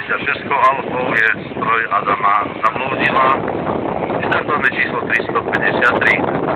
66 alfou je stroj Adama Zablúdila, štartovné číslo 353.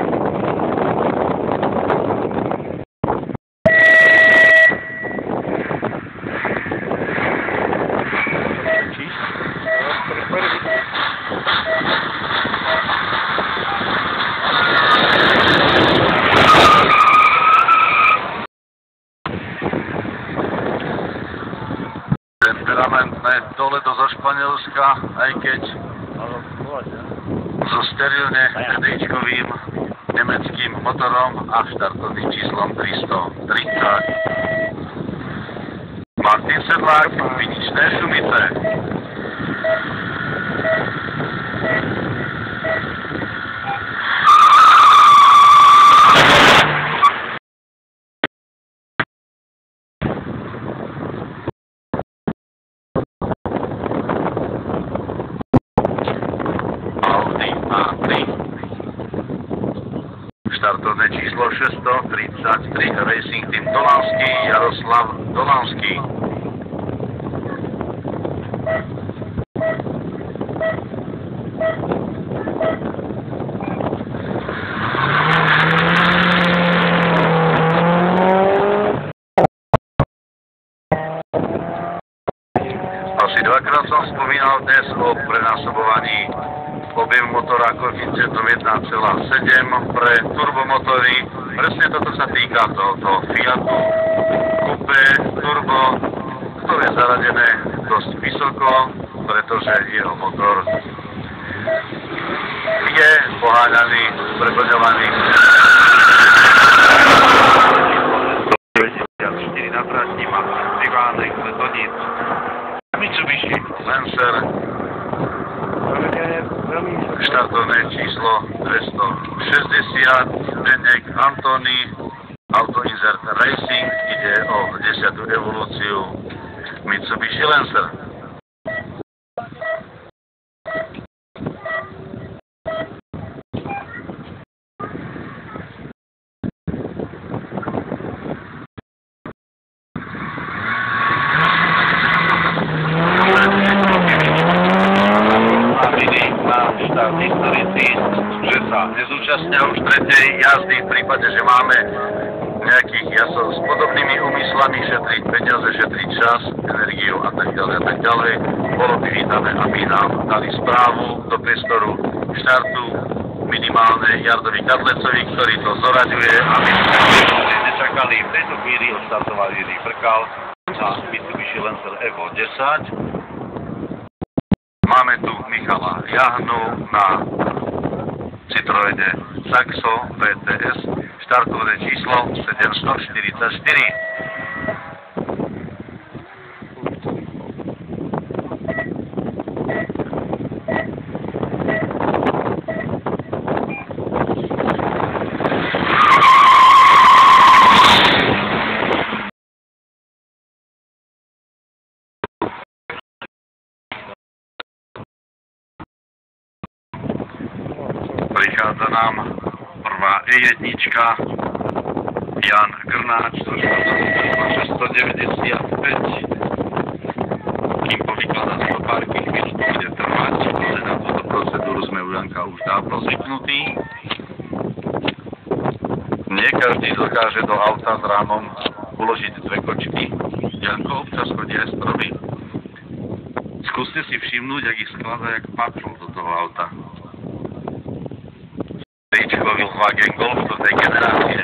Temperamentné doleto zo Španielska, aj keď so sterilne sedličkovým nemeckým motorom a štartovným číslom 330. Martin Sedlák, Viničné Šumice. Štartovné číslo 633, Racing Team Dolanský, Jaroslav Dolanský. Asi dvakrát som spomínal dnes o prenásobovaní objemu motora koeficientom 1,7 pre turbomotory. Presne toto sa týka tohoto Fiatu Coupe Turbo, ktoré je zaradené dosť vysoko, pretože jeho motor je poháňaný, preplňovaný 94 na trati, má aktivánek, letonic, Mitsubishi Lancer, štartovné číslo 260, Zdeněk Antony, Autoinzert Racing, ide o 10. evolúciu Mitsubishi Lancer. Štát historici, že sa nezúčastnia už tretej jazdy v prípade, že máme nejakých jazdcov s podobnými úmyslami šetriť peniaze, šetriť čas, energiu a tak ďalej. Bolo by vítané, aby nám dali správu do priestoru štartu minimálne Jardovi Kadlecovi, ktorý to zoraďuje, aby sme nečakali. V tejto chvíli odstartoval Jiří Frkal na Mitsubishi Lancer Evo 10. Máme tu Michala Jahnu na Citroene Saxo VTS, štartovné číslo 744. Prichádza nám prvá E1, Jan Grnáč, to je 695. Kým povykladá stopárky, chvíľu to bude trvať, ale na túto procedúru sme u Janka už dávno zvyknutí. Nie každý dokáže do auta s rámom uložiť dve kočky. Janko občas chodí aj stromy. Skúste si všimnúť, jak ich skladá jak patrol do toho auta. Volkswagen Golf do tej generácie.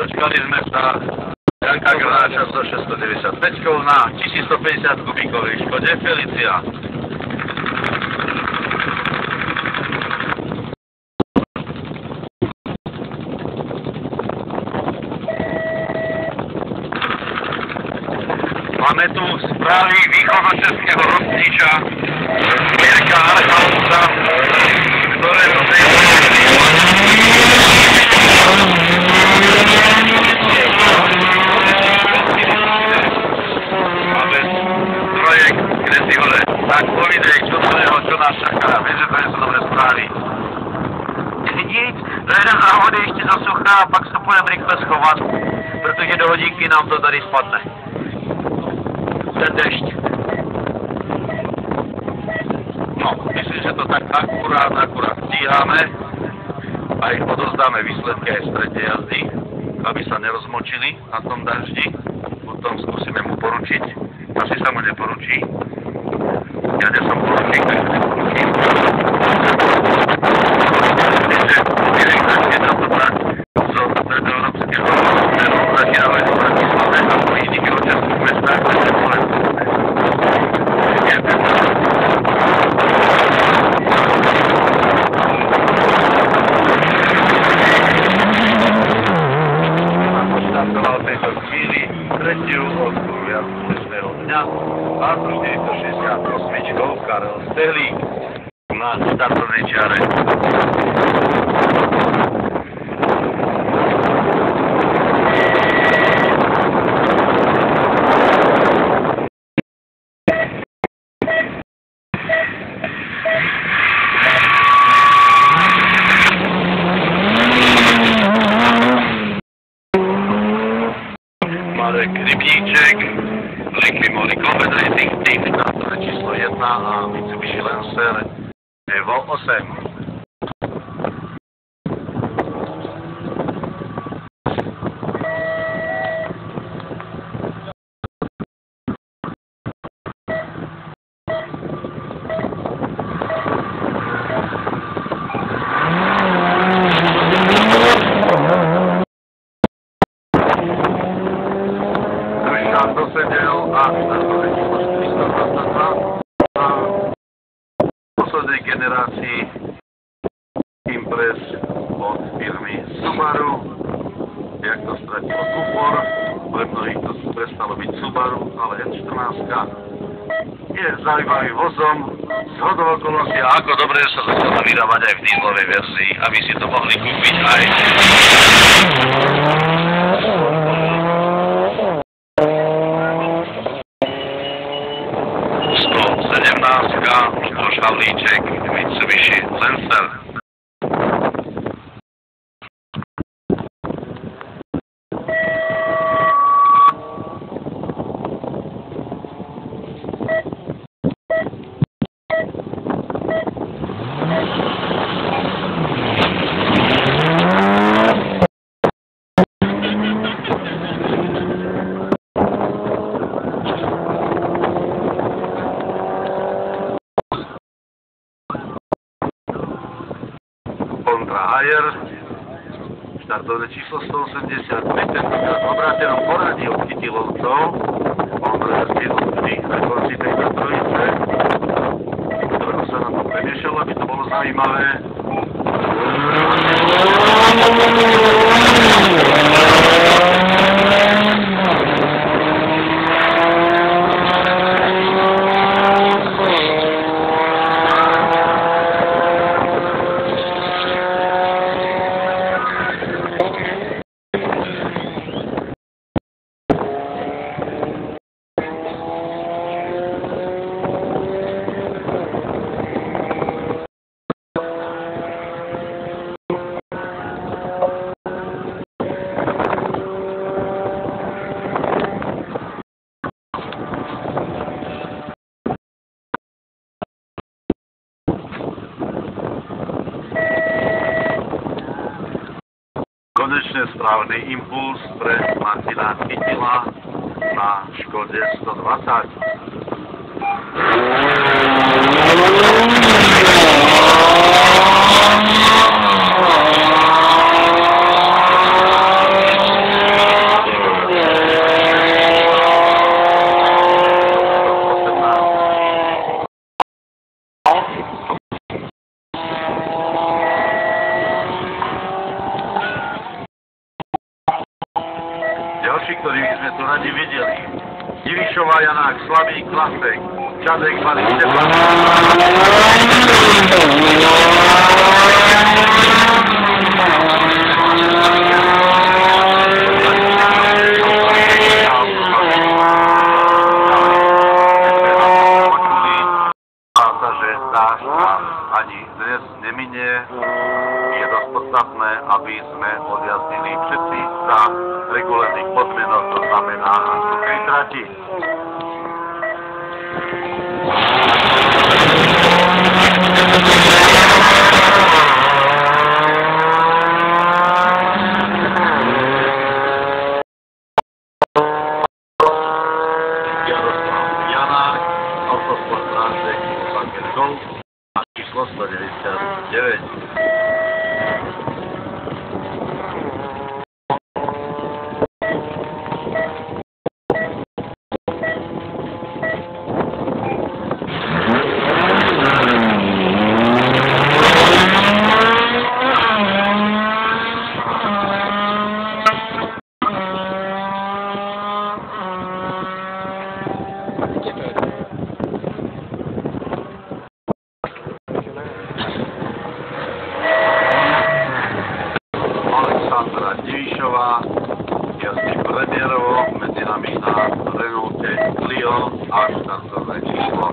Dočkali sme sa Janka Granáča so 695 na 1150 kubíkovej Škode Felicia. Máme tu správy východočeského rozstíča Mirka Archalca, ktorého máme projekt, kde si hore tak povidej, čo nás čaká. Vieš, že to sú dobré správy. Nic, do jeden závody ešte za sucha a pak se půjdeme rychle schovat, protože do hodinky nám to tady spadne. Ten dešť. No, myslím, že to tak akurát stíháme. Aj odozdáme výsledky aj z tretej jazdy, aby sa nerozmočili na tom daždi. Potom skúsime mu poručiť. Asi sa mu neporučí. Ja nie som poručík, takže neporučím. Takže Mirek začne na to brať zo stredoeurópskeho smeru, začíname do Bratislave a po iných európskych mestách, takže boli Štartoval tejto chvíli tretiu okruhu jazdu dnešného dňa Vázu 468 Karel Stehlík na štartovnej čiare. Marek Rybníček, Liky Mori Combat Racing Team, štartové číslo 1 a Mitsubishi Lancer Evo 8. Dosedel a štartové číslo 422 a v poslednej generácii Impress od firmy Subaru. Jak to stratilo kufor, pre mnohých to prestalo byť Subaru, ale N14 je zaujímavým vozom z hodou okolností a ako dobre sa začala vyrábať aj v dieselovej verzii, aby si to mohli kúpiť aj 17 Miloš Havlíček, Mitsubishi Lancer. Hajer, štartové číslo 185, tentokrát v obrátenom poradí odchytil lovcov. Ondra je na konci tejto trojice, ktorého sa na to premiešalo, aby to bolo zaujímavé. Konečne správny impuls pre Martina Kytila na Škode 120. Ďalší, ktorých sme tu radi videli. Divišová Janák, Slavík, Klasek, Čadek, Mali, Štefan. Ani dnes neminie, je dosť podstatné, aby sme odjazdili všetci za regulárnych podmienok, to znamená na suchej trati. Jaroslav Janák, Autosport Rážek, Banker Golf, a číslo 199. Alexandra Divišová jazdí premiérovo medzi nami na Renault Clio a štartové číslo.